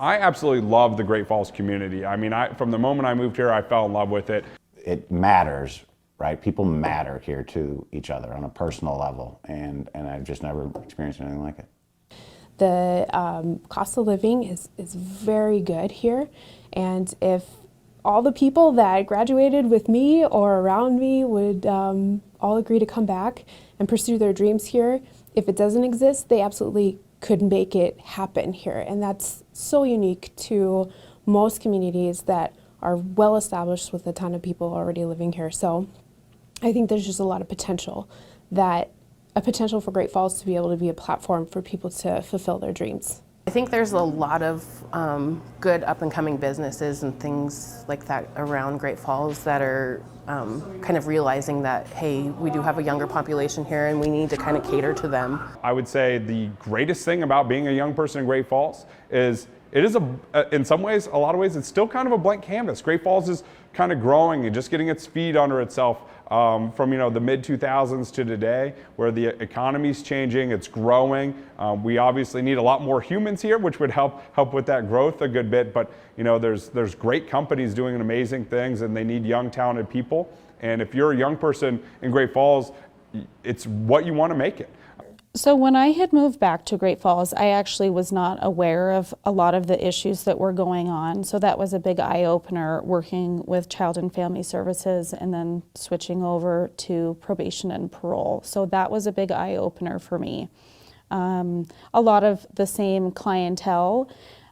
I absolutely love the Great Falls community. I mean, from the moment I moved here, I fell in love with it. It matters, right? People matter here to each other on a personal level, and I've just never experienced anything like it. The cost of living is very good here, and if all the people that graduated with me or around me would all agree to come back and pursue their dreams here, if it doesn't exist, they absolutely could make it happen here. And that's so unique to most communities that are well established with a ton of people already living here. So I think there's just a lot of potential for Great Falls to be able to be a platform for people to fulfill their dreams. I think there's a lot of good up-and-coming businesses and things like that around Great Falls that are kind of realizing that, hey, we do have a younger population here and we need to kind of cater to them. I would say the greatest thing about being a young person in Great Falls is it is in some ways, a lot of ways, it's still kind of a blank canvas. Great Falls is kind of growing and just getting its feet under itself from the mid-2000s to today, where the economy's changing, it's growing. We obviously need a lot more humans here, which would help with that growth a good bit. But there's great companies doing amazing things, and they need young, talented people. And if you're a young person in Great Falls, it's what you want to make it. So when I had moved back to Great Falls, I actually was not aware of a lot of the issues that were going on. So that was a big eye-opener, working with Child and Family Services and then switching over to probation and parole. So that was a big eye-opener for me. A lot of the same clientele,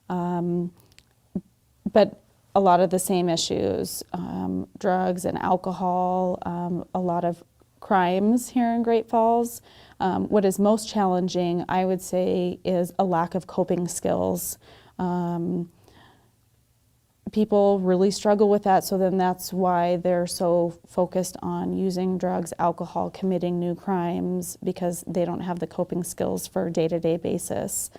but a lot of the same issues, drugs and alcohol, a lot of crimes here in Great Falls. What is most challenging, I would say, is a lack of coping skills. People really struggle with that, so then that's why they're so focused on using drugs, alcohol, committing new crimes, because they don't have the coping skills for a day-to-day basis.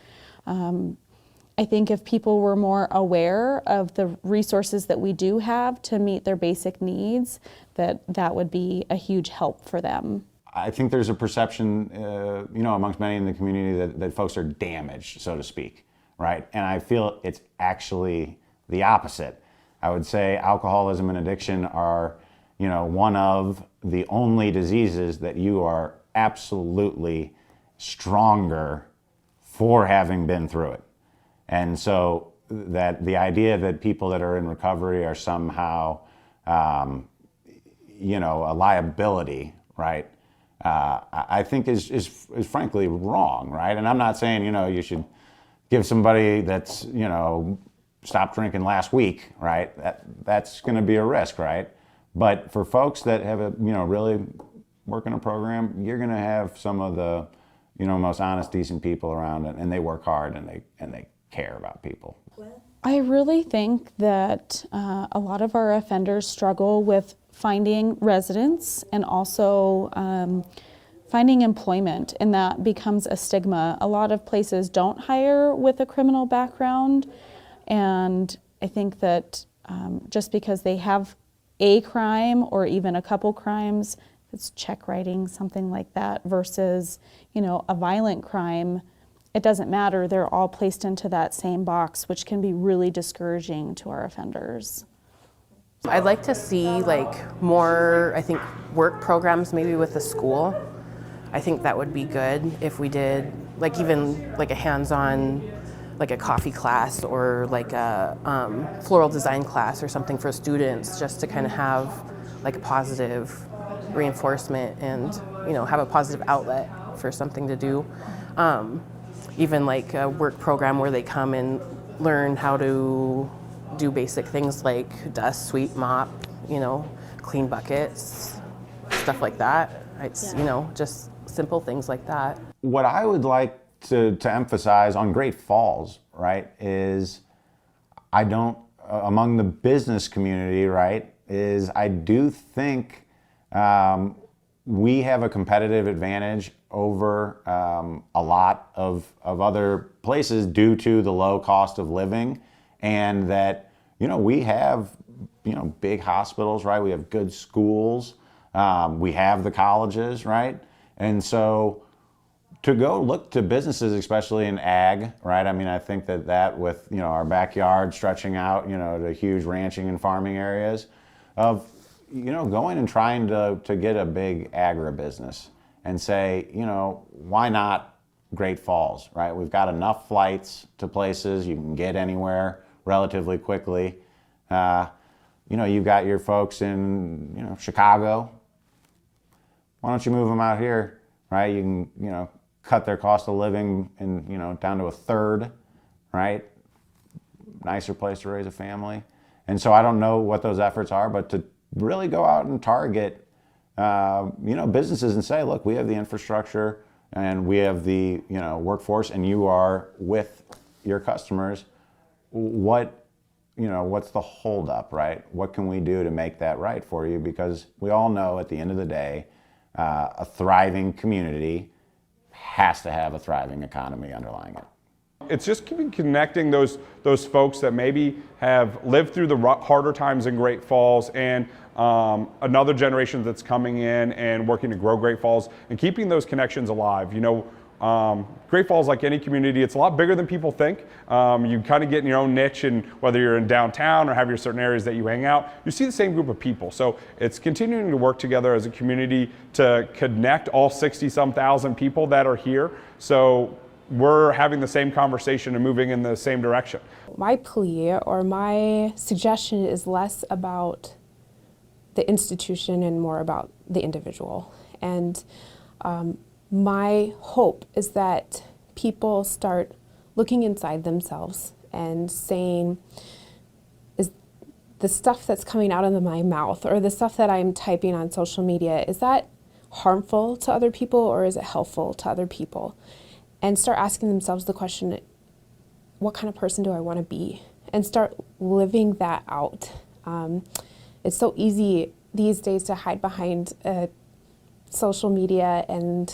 I think if people were more aware of the resources that we do have to meet their basic needs, that would be a huge help for them. I think there's a perception, amongst many in the community that folks are damaged, so to speak, right? And I feel it's actually the opposite. I would say alcoholism and addiction are, one of the only diseases that you are absolutely stronger for having been through it. And so that the idea that people that are in recovery are somehow, a liability, right? I think is frankly wrong, right? And I'm not saying, you should give somebody that's, stopped drinking last week, right? That's going to be a risk, right? But for folks that have really work in a program, you're going to have some of the, most honest, decent people around, and they work hard and they care about people. I really think that a lot of our offenders struggle with finding residence and also finding employment, and that becomes a stigma. A lot of places don't hire with a criminal background, and I think that just because they have a crime or even a couple crimes, it's check writing, something like that, versus a violent crime. It doesn't matter, they're all placed into that same box, which can be really discouraging to our offenders. I'd like to see more, work programs maybe with the school. I think that would be good if we did even a hands-on, a coffee class or a floral design class or something for students, just to kind of have a positive reinforcement and have a positive outlet for something to do. Even a work program where they come and learn how to do basic things like dust, sweep, mop, clean buckets, stuff like that. It's, just simple things like that. What I would like to emphasize on Great Falls, right, is among the business community, right, is I do think we have a competitive advantage over a lot of other places due to the low cost of living, and that we have big hospitals, right? We have good schools, we have the colleges, right? And so to go look to businesses, especially in ag, right? I mean, I think that with, you know, our backyard stretching out, you know, to huge ranching and farming areas, of, you know, going and trying to get a big agribusiness and say, you know, why not Great Falls, right? We've got enough flights to places, you can get anywhere relatively quickly. You know, you've got your folks in, you know, Chicago. Why don't you move them out here, right? You can, you know, cut their cost of living and, you know, down to a third, right? Nicer place to raise a family. And so I don't know what those efforts are, but to really go out and target, you know, businesses and say, look, we have the infrastructure and we have the, you know, workforce, and you are with your customers. What, you know, what's the holdup, right? What can we do to make that right for you? Because we all know at the end of the day, a thriving community has to have a thriving economy underlying it. It's just connecting those folks that maybe have lived through the harder times in Great Falls and another generation that's coming in and working to grow Great Falls and keeping those connections alive. You know, Great Falls, like any community, it's a lot bigger than people think. You kind of get in your own niche, and whether you're in downtown or have your certain areas that you hang out, you see the same group of people. So it's continuing to work together as a community to connect all 60-some thousand people that are here. So we're having the same conversation and moving in the same direction. My plea or my suggestion is less about the institution and more about the individual. And my hope is that people start looking inside themselves and saying, is the stuff that's coming out of my mouth or the stuff that I'm typing on social media, is that harmful to other people or is it helpful to other people? And start asking themselves the question, what kind of person do I want to be? And start living that out. It's so easy these days to hide behind social media and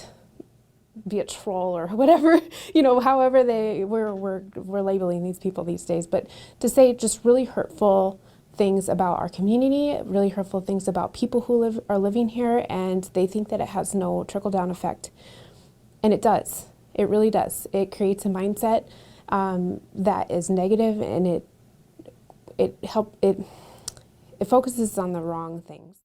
be a troll or whatever, you know, however we're labeling these people these days. But to say just really hurtful things about our community, really hurtful things about people who are living here, and they think that it has no trickle-down effect. And it does. It really does. It creates a mindset that is negative, and it focuses on the wrong things.